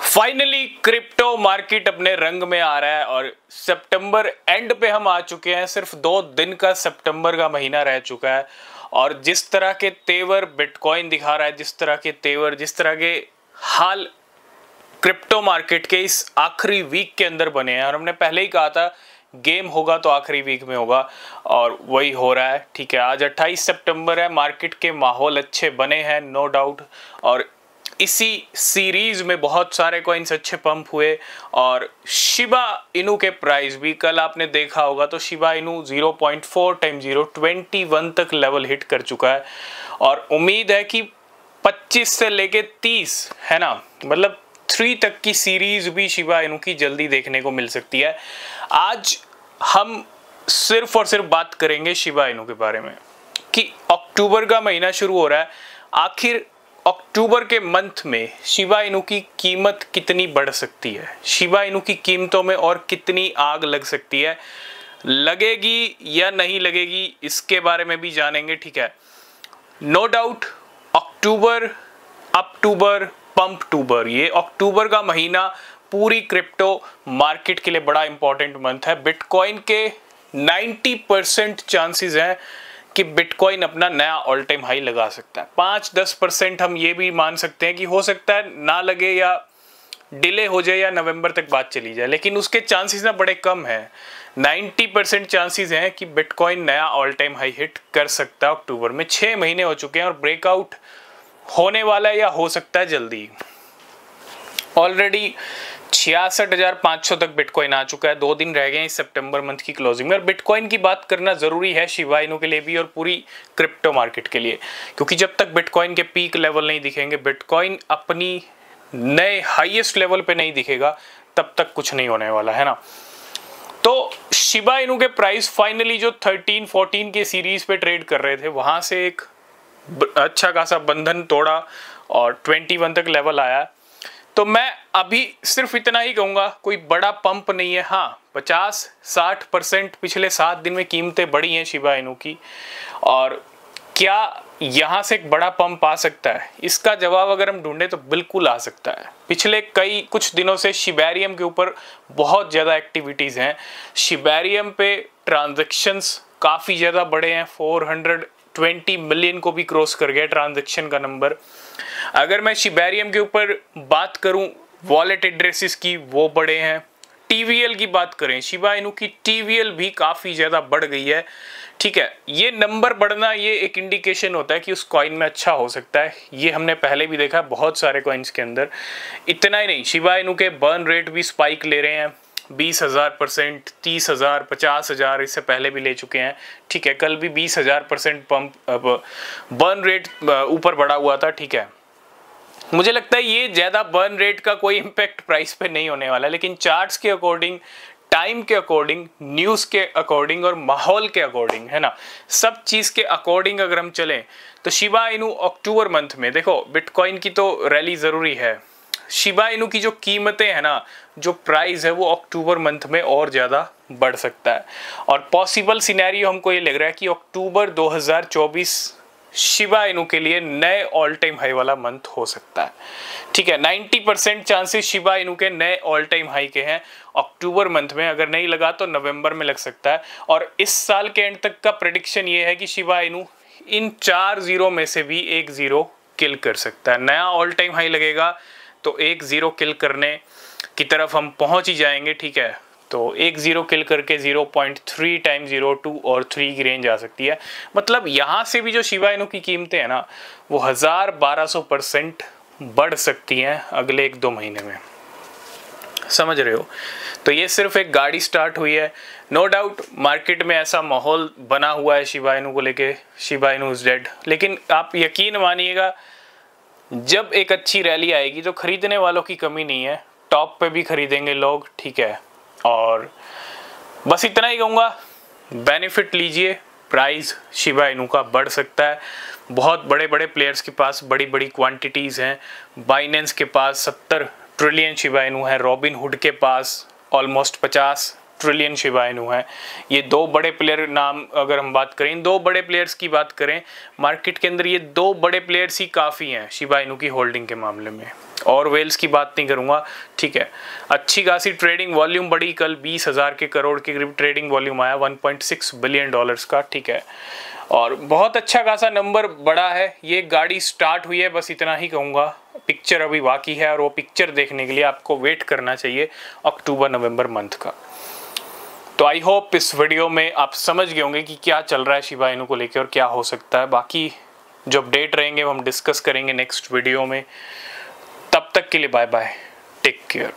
Finally crypto market अपने रंग में आ रहा है और सितंबर एंड पे हम आ चुके हैं। सिर्फ 2 दिन का सितंबर का महीना रह चुका है और जिस तरह के तेवर बिटकॉइन दिखा रहा है, जिस तरह के तेवर, जिस तरह के हाल क्रिप्टो मार्केट के इस आखिरी वीक के अंदर बने हैं। और हमने पहले ही कहा था गेम होगा तो आखिरी वीक में होगा और वही हो रहा है। ठीक है, आज 28 सितंबर है। मार्केट के माहौल अच्छे बने हैं, नो डाउट। और इसी सीरीज में बहुत सारे कॉइन्स अच्छे पंप हुए और शिबा इनू के प्राइस भी कल आपने देखा होगा तो शिबा इनू 0.4 टाइम 0.21 तक लेवल हिट कर चुका है और उम्मीद है कि 25 से लेके 30 है ना, मतलब 3 तक की सीरीज भी शिबा इनू की जल्दी देखने को मिल सकती है। आज हम सिर्फ और सिर्फ बात करेंगे शिबा इनू के बारे में कि अक्टूबर का महीना शुरू हो रहा है। आखिर अक्टूबर के मंथ में शिबा इनू की कीमत कितनी बढ़ सकती है, शिबा इनू की कीमतों में और कितनी आग लग सकती है, लगेगी या नहीं लगेगी, इसके बारे में भी जानेंगे। ठीक है, नो डाउट अक्टूबर, अक्टूबर, पंप टूबर, ये अक्टूबर का महीना पूरी क्रिप्टो मार्केट के लिए बड़ा इंपॉर्टेंट मंथ है। बिटकॉइन के 90% चांसेस हैं कि बिटकॉइन अपना नया ऑल टाइम हाई लगा सकता है। 5-10% हम ये भी मान सकते हैं कि हो सकता है ना लगे या डिले हो जाए या नवंबर तक बात चली जाए, लेकिन उसके चांसेस ना बड़े कम हैं। 90% चांसेस हैं कि बिटकॉइन नया ऑल टाइम हाई हिट कर सकता है अक्टूबर में। 6 महीने हो चुके हैं और ब्रेकआउट होने वाला है या हो सकता है जल्दी। ऑलरेडी 66,500 तक बिटकॉइन आ चुका है। 2 दिन रह गए हैं इस सितंबर मंथ की क्लोजिंग में और बिटकॉइन की बात करना ज़रूरी है शिबा इनू के लिए भी और पूरी क्रिप्टो मार्केट के लिए, क्योंकि जब तक बिटकॉइन के पीक लेवल नहीं दिखेंगे, बिटकॉइन अपनी नए हाईएस्ट लेवल पे नहीं दिखेगा, तब तक कुछ नहीं होने वाला है ना। तो शिबा इनू के प्राइस फाइनली जो 13-14 के सीरीज पे ट्रेड कर रहे थे, वहां से एक अच्छा खासा बंधन तोड़ा और 21 तक लेवल आया। तो मैं अभी सिर्फ इतना ही कहूँगा, कोई बड़ा पंप नहीं है। हाँ, 50-60% पिछले 7 दिन में कीमतें बढ़ी हैं शिबा इनू की। और क्या यहाँ से एक बड़ा पंप आ सकता है, इसका जवाब अगर हम ढूंढें तो बिल्कुल आ सकता है। पिछले कुछ दिनों से शिबेरियम के ऊपर बहुत ज़्यादा एक्टिविटीज़ हैं। शिबेरियम पे ट्रांजैक्शंस काफ़ी ज़्यादा बढ़े हैं, 420 मिलियन को भी क्रॉस कर गया ट्रांजैक्शन का नंबर। अगर मैं शिबेरियम के ऊपर बात करूं वॉलेट एड्रेसेस की, वो बढ़े हैं। टीवीएल की बात करें, शिबा इनू की टीवीएल भी काफ़ी ज़्यादा बढ़ गई है। ठीक है, ये नंबर बढ़ना ये एक इंडिकेशन होता है कि उस कॉइन में अच्छा हो सकता है। ये हमने पहले भी देखा बहुत सारे कॉइन्स के अंदर। इतना ही नहीं, शिबा इनू के बर्न रेट भी स्पाइक ले रहे हैं, 20,000%, 30,000, 50,000 इससे पहले भी ले चुके हैं। ठीक है, कल भी 20,000% पंप बर्न रेट ऊपर बढ़ा हुआ था। ठीक है, मुझे लगता है ये ज़्यादा बर्न रेट का कोई इम्पैक्ट प्राइस पे नहीं होने वाला है, लेकिन चार्ट्स के अकॉर्डिंग, टाइम के अकॉर्डिंग, न्यूज़ के अकॉर्डिंग और माहौल के अकॉर्डिंग, है ना, सब चीज़ के अकॉर्डिंग अगर हम चलें तो शिबा इनू अक्टूबर मंथ में, देखो बिटकॉइन की तो रैली ज़रूरी है, शिबा इनू की जो कीमतें हैं ना, जो प्राइस है वो अक्टूबर मंथ में और ज़्यादा बढ़ सकता है। और पॉसिबल सिनेरियो हमको ये लग रहा है कि अक्टूबर 2024 शिबा इनू के लिए नए ऑल टाइम हाई वाला मंथ हो सकता है। ठीक है, 90% चांसेस शिबा इनू के नए ऑल टाइम हाई के हैं अक्टूबर मंथ में। अगर नहीं लगा तो नवंबर में लग सकता है। और इस साल के एंड तक का प्रेडिक्शन ये है कि शिबा इनू इन 4 जीरो में से भी 1 जीरो किल कर सकता है। नया ऑल टाइम हाई लगेगा तो 1 जीरो किल करने की तरफ हम पहुंच ही जाएंगे। ठीक है, तो 1 जीरो किल करके 0.3 टाइम 0.2 और 3 की रेंज आ सकती है। मतलब यहाँ से भी जो शिबा इनू की कीमतें हैं ना, वो 1000-1200% बढ़ सकती हैं अगले 1-2 महीने में, समझ रहे हो। तो ये सिर्फ एक गाड़ी स्टार्ट हुई है। नो डाउट मार्केट में ऐसा माहौल बना हुआ है शिबा इनू को लेके, शिबा इनू इज डेड। लेकिन आप यकीन मानिएगा, जब एक अच्छी रैली आएगी तो खरीदने वालों की कमी नहीं है, टॉप पे भी खरीदेंगे लोग। ठीक है, और बस इतना ही कहूँगा, बेनिफिट लीजिए, प्राइस शिबा इनू का बढ़ सकता है। बहुत बड़े बड़े प्लेयर्स के पास बड़ी बड़ी क्वांटिटीज़ हैं। बाइनेंस के पास 70 ट्रिलियन शिबा इनू है, रॉबिनहुड के पास ऑलमोस्ट 50 ट्रिलियन शिबा इनू है। ये 2 बड़े प्लेयर नाम अगर हम बात करें, 2 बड़े प्लेयर्स की बात करें मार्केट के अंदर, ये 2 बड़े प्लेयर्स ही काफ़ी हैं शिबा इनू की होल्डिंग के मामले में। और वेल्स की बात नहीं करूंगा, ठीक है। अच्छी खासी ट्रेडिंग वॉल्यूम बढ़ी, कल 20,000 के करोड़ के करीब ट्रेडिंग वॉल्यूम आया, 1.6 बिलियन डॉलर्स का, ठीक है। और बहुत अच्छा खासा नंबर बढ़ा है। ये गाड़ी स्टार्ट हुई है, बस इतना ही कहूँगा। पिक्चर अभी बाकी है और वो पिक्चर देखने के लिए आपको वेट करना चाहिए अक्टूबर नवंबर मंथ का। तो आई होप इस वीडियो में आप समझ गए होंगे कि क्या चल रहा है शिबा इनू को लेकर और क्या हो सकता है। बाकी जो अपडेट रहेंगे वो हम डिस्कस करेंगे नेक्स्ट वीडियो में। तब तक के लिए बाय बाय, टेक केयर।